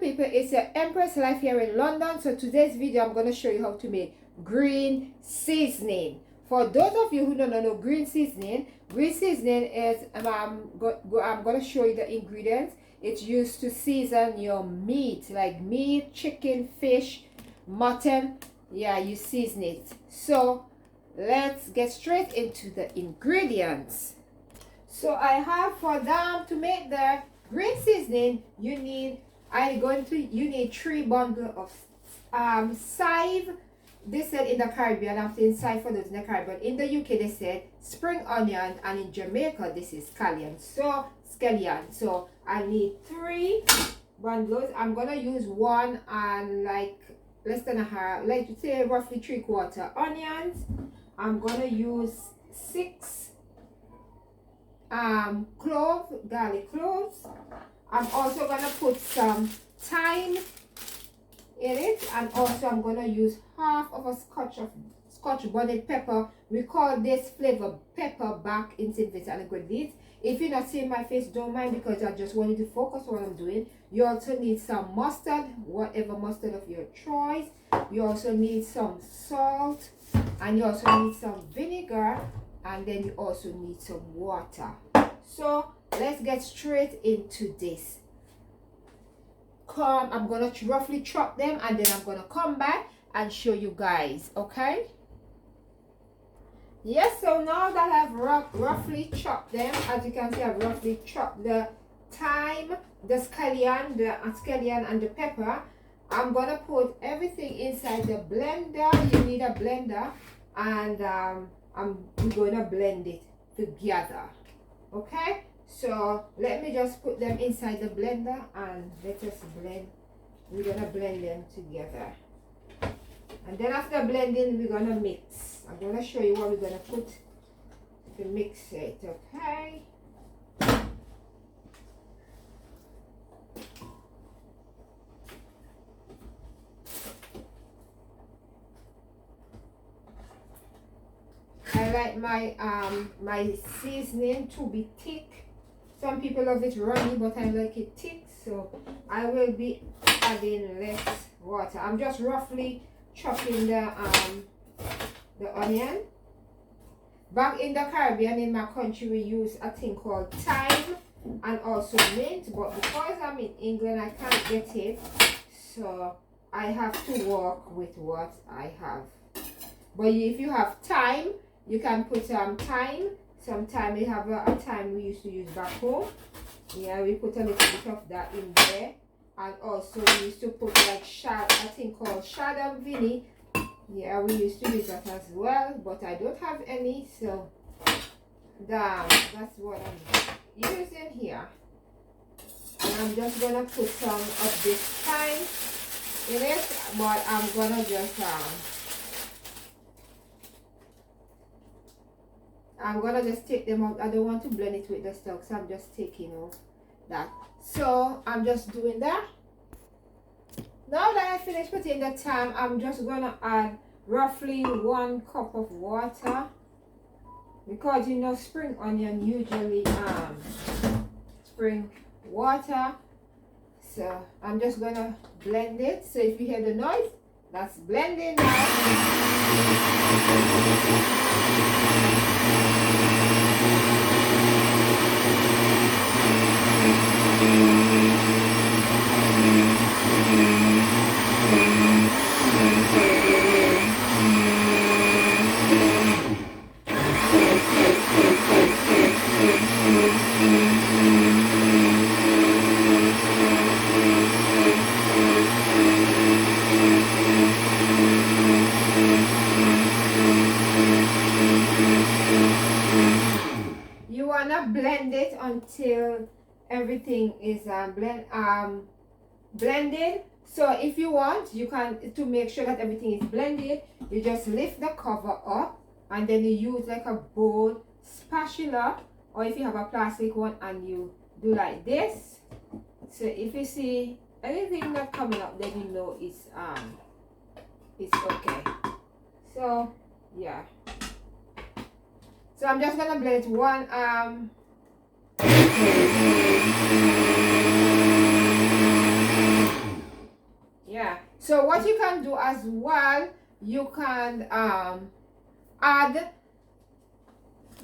people, it's your Empress Life here in London. So today's video I'm going to show you how to make green seasoning. For those of you who don't know green seasoning is I'm going to show you the ingredients. It's used to season your meat, like meat, chicken, fish, mutton. Yeah, you season it. So let's get straight into the ingredients. So I have for them to make the green seasoning, you need 3 bundles of thyme. They said in the Caribbean, I'm saying thyme for those in the Caribbean. In the UK they said spring onion, and in Jamaica this is scallion. So I need 3 bundles. I'm gonna use 1 and like less than a half, like to say roughly 3/4 onions. I'm gonna use 6 garlic cloves. I'm also gonna put some thyme in it, and also I'm gonna use half of a scotch bonnet pepper. We call this flavor pepper back in St. Vincent and Grenadines. If you're not seeing my face, don't mind, because I just wanted to focus on what I'm doing. You also need some mustard, whatever mustard of your choice. You also need some salt, and you also need some vinegar, and then you also need some water. So let's get straight into this. I'm gonna roughly chop them, and then I'm gonna come back and show you guys, okay? Yes, so now that I've roughly chopped them, as you can see, I've roughly chopped the thyme, the scallion and the pepper. I'm gonna put everything inside the blender. You need a blender, and we're gonna blend it together, okay? So let me just put them inside the blender and let us blend. We're gonna blend them together, and then after blending we're gonna mix. I'm gonna show you what we're gonna put to mix it, okay? I like my seasoning to be thick. Some people love it runny, but I like it thick, so I will be adding less water. I'm just roughly chopping the onion. Back in the Caribbean, in my country, we use a thing called thyme and also mint, but because I'm in England, I can't get it, so I have to work with what I have. But if you have thyme, you can put some thyme. Sometimes we have a thyme we used to use back home. Yeah, we put a little bit of that in there. And also we used to put like a thing called shad vinny. Yeah, we used to use that as well, but I don't have any, so that's what I'm using here. And I'm just gonna put some of this thyme in it, but I'm gonna just take them out. I don't want to blend it with the stock, so I'm just taking out that. So I'm just doing that. Now that I finished putting the thyme, I'm just gonna add roughly 1 cup of water, because you know spring onion usually spring water. So I'm just gonna blend it. So if you hear the noise, that's blending now. You wanna blend it until everything is blended. So if you want, you can, to make sure that everything is blended, you just lift the cover up, and then you use like a bowl spatula, or if you have a plastic one, and you do like this. So if you see anything not coming up, then you know it's okay. So yeah, so I'm just gonna blend it one as well, you can add,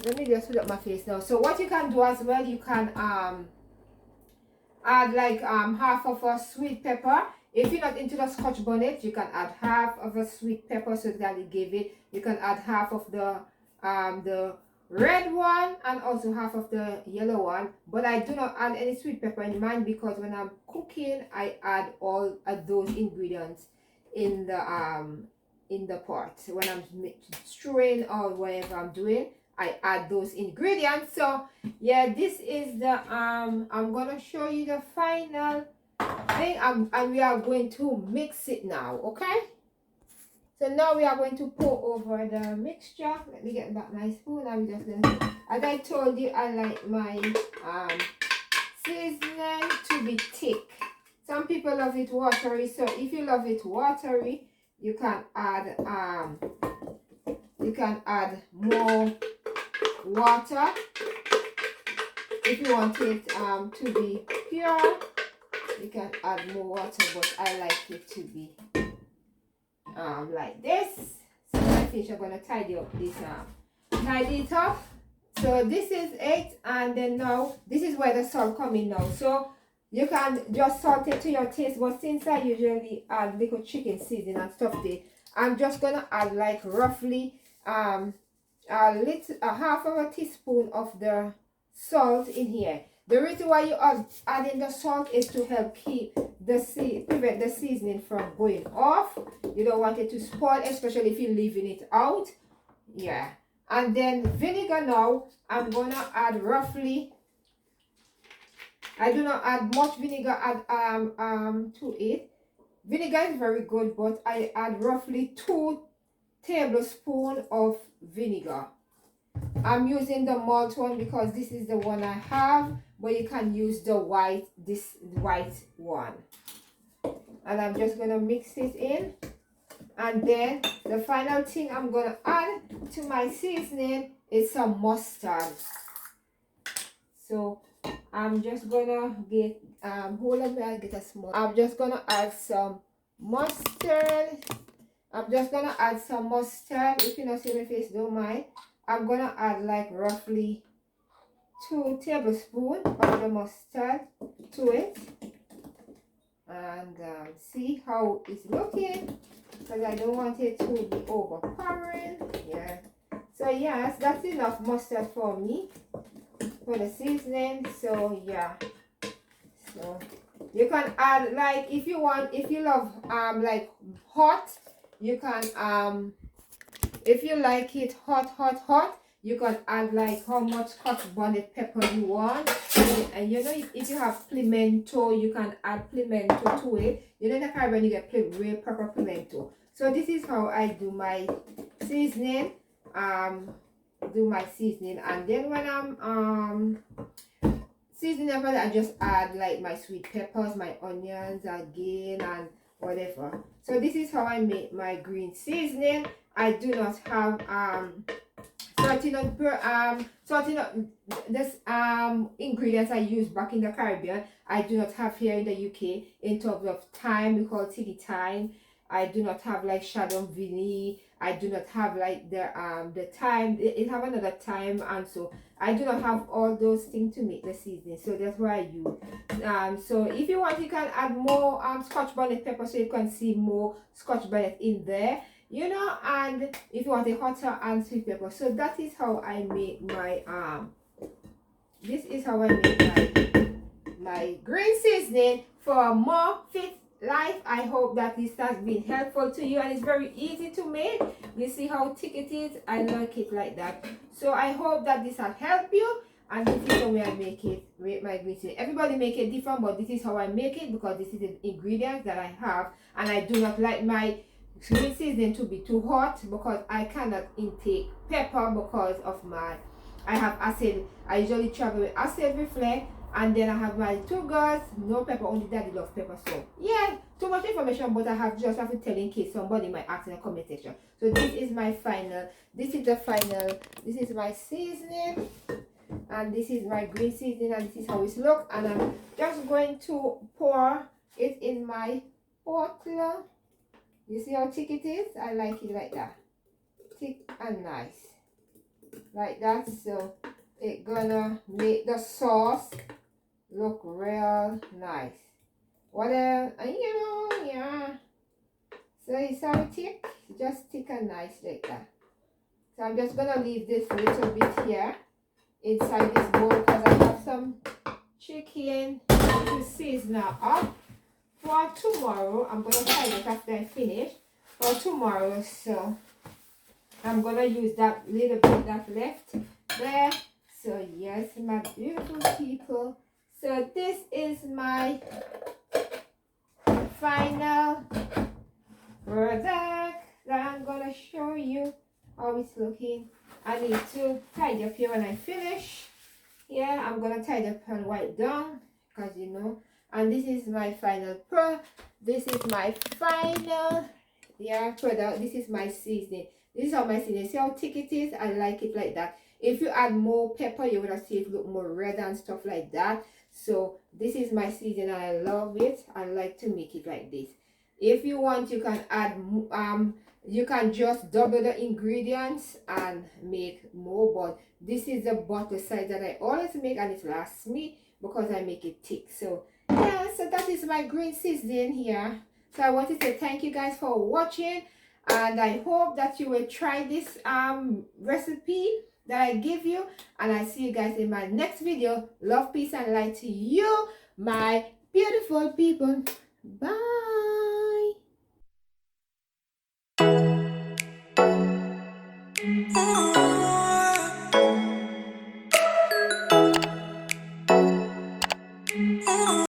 let me just put up my face now. So what you can do as well, you can add like half of a sweet pepper. If you're not into the scotch bonnet, you can add half of a sweet pepper so that you give it. You can add half of the red one and also half of the yellow one. But I do not add any sweet pepper in mine because when I'm cooking, I add all of those ingredients in the pot. When I'm stewing or whatever I'm doing, I add those ingredients. So yeah, this is the I'm gonna show you the final thing, and we are going to mix it now. Okay, so now we are going to pour over the mixture. Let me get back my spoon. I'm just gonna, as I told you, I like my seasoning to be thick. Some people love it watery, so if you love it watery, you can add more water. If you want it to be pure, you can add more water, but I like it to be like this. So I think I'm gonna tidy up this tidy it up. So this is it, and then now this is where the salt come in now. So you can just salt it to your taste, but since I usually add little chicken seasoning and stuff there, I'm just gonna add like roughly a half of a teaspoon of the salt in here. The reason why you are adding the salt is to help keep prevent the seasoning from going off. You don't want it to spoil, especially if you're leaving it out. Yeah. And then vinegar now, I'm gonna add roughly, I do not add much vinegar to it. Vinegar is very good, but I add roughly 2 tablespoons of vinegar. I'm using the malt one because this is the one I have, but you can use the white one. And I'm just gonna mix it in. And then the final thing I'm gonna add to my seasoning is some mustard. So I'm just gonna get hold on, I'll get a small. I'm just gonna add some mustard. If you don't see my face, don't mind. I'm gonna add like roughly 2 tablespoons of the mustard to it, and see how it's looking, because I don't want it to be overpowering. Yeah, so yes, that's enough mustard for me for the seasoning. So yeah, so you can add like, if you love like hot, you can if you like it hot, you can add like how much scotch bonnet pepper you want. And you know, if you have pimento, you can add pimento to it. You know, in the Caribbean you get real proper pimento. So this is how I do my seasoning. And then when I'm seasoning over that, I just add like my sweet peppers, my onions again, and whatever. So this is how I make my green seasoning. I do not have this ingredients I use back in the Caribbean. I do not have here in the UK in terms of thyme. We call it thyme. I do not have like shadow vinegar. I do not have like the thyme. It have another thyme, and so I do not have all those things to make the seasoning. So that's why I use. So if you want, you can add more scotch bonnet pepper, so you can see more scotch bonnet in there. You know, and if you want a hotter and sweet pepper. So that is how I make my this is how I make my green seasoning for a more fit life. I hope that this has been helpful to you, and it's very easy to make. You see how thick it is? I like it like that. So I hope that this has helped you, and this is the way I make my green seasoning. Everybody make it different, but this is how I make it because this is the ingredients that I have, and I do not like my green seasoning to be too hot because I cannot intake pepper because of I have acid. I usually travel with acid reflux, and then I have my 2 girls, no pepper, only daddy loves pepper. So yeah, too much information, but I have to tell in case somebody might ask in the comment section. So this is my final, this is my seasoning, and this is my green seasoning, and this is how it looks. And I'm just going to pour it in my bottle. You see how thick it is? I like it like that. Thick and nice. Like that. So it's gonna make the sauce look real nice. What else? You know, yeah. So it's how thick, just thick and nice like that. So I'm just gonna leave this little bit here inside this bowl because I have some chicken to season up for tomorrow. I'm gonna try it after I finish for tomorrow. So I'm gonna use that little bit that left there. So yes, my beautiful people. So this is my final product that I'm gonna show you how it's looking. I need to tidy up here when I finish. Yeah, I'm gonna tidy up and wipe down because you know. And this is my final this is my final product. This is my seasoning. This is how my seasoning. See how thick it is? I like it like that. If you add more pepper, you would have seen it look more red and stuff like that. So this is my seasoning. I love it. I like to make it like this. If you want, you can add you can just double the ingredients and make more, but this is the bottle size that I always make, and it lasts me because I make it thick. So yeah, so that is my green seasoning here. So I wanted to thank you guys for watching, and I hope that you will try this recipe that I give you, and I see you guys in my next video. Love, peace and light to you, my beautiful people. Bye.